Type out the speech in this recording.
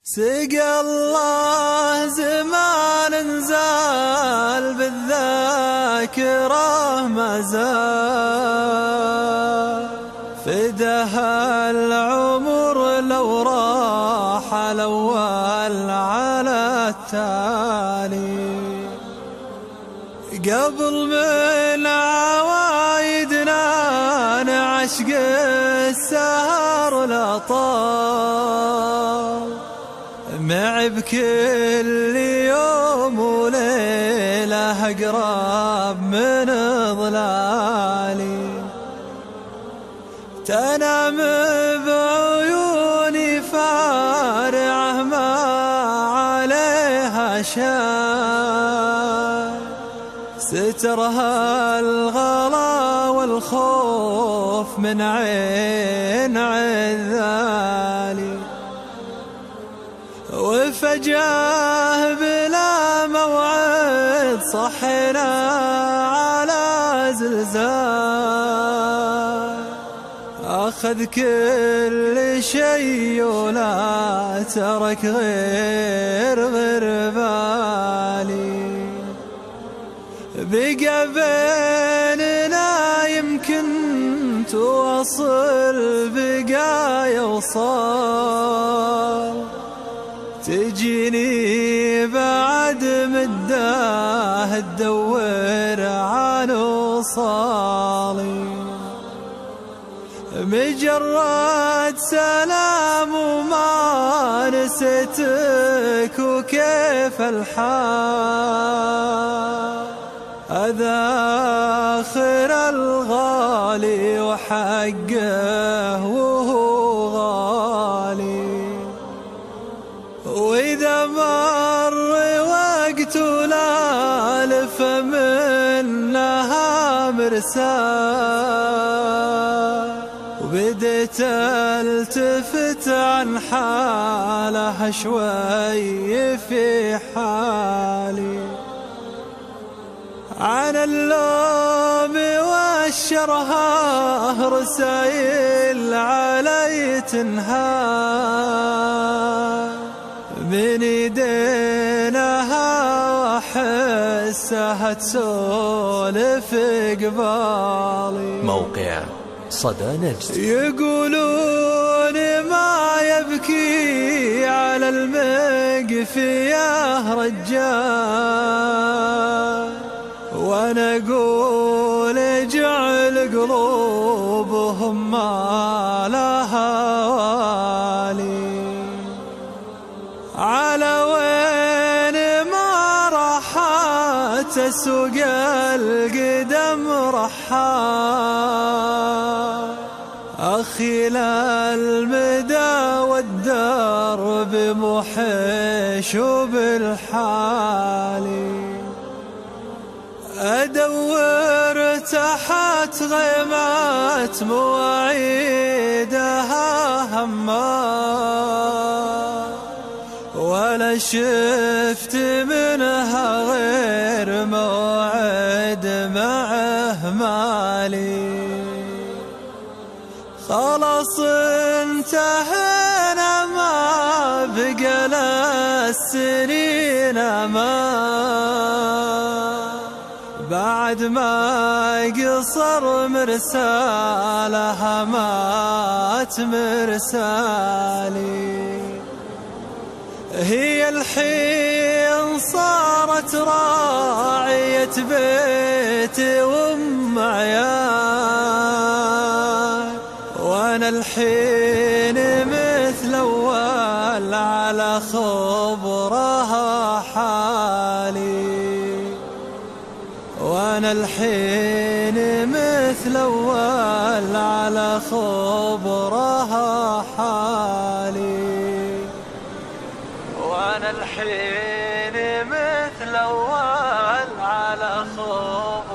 سقى الله زمان زال بالذاكرة ما زال فدها العمر لو راح الأول على التالي قبل من عوايدنا نعشق السهر الأطال مع بكل يوم وليلة أقرب من ظلالي تنام بعيوني فارعة ما عليها شاي سترها الغلا والخوف من عين عذالي وفجاه بلا موعد صحنا على زلزال أخذ كل شيء ولا ترك غير بالي بقى بيننا يمكن تواصل بقى يوصل تجيني بعد مده تدور عن وصالي مجرد سلام وما نسيتك وكيف الحال أذاخر الغالي وحقه وهو غالي وإذا مر وقت ولا لف منها مرسال وبديت التفت عن حالها شوي في حالي عن اللوم والشرها رسايل علي تنهار من يدينها وأحسها تسولف قبالي موقع صدى نجد يقولون ما يبكي على المقفي يا رجال وانا اقول اجعل قلوبهم ما لها والي على وين ما راحت اسوق القدم رحال اخي للمدى والدرب محيش وبالحالي أدور تحت غيمات مواعيدها هما ولا شفت منها غير موعد معه مالي خلاص انتهينا ما بقى للسنين أمان بعد ما قصر مرسالها مات مرسالي هي الحين صارت راعية بيتي وام عيال وانا الحين مثل اول على خبرها حالي وانا الحين مثل اول على خبرها حالي وانا الحين مثل اول على خبرها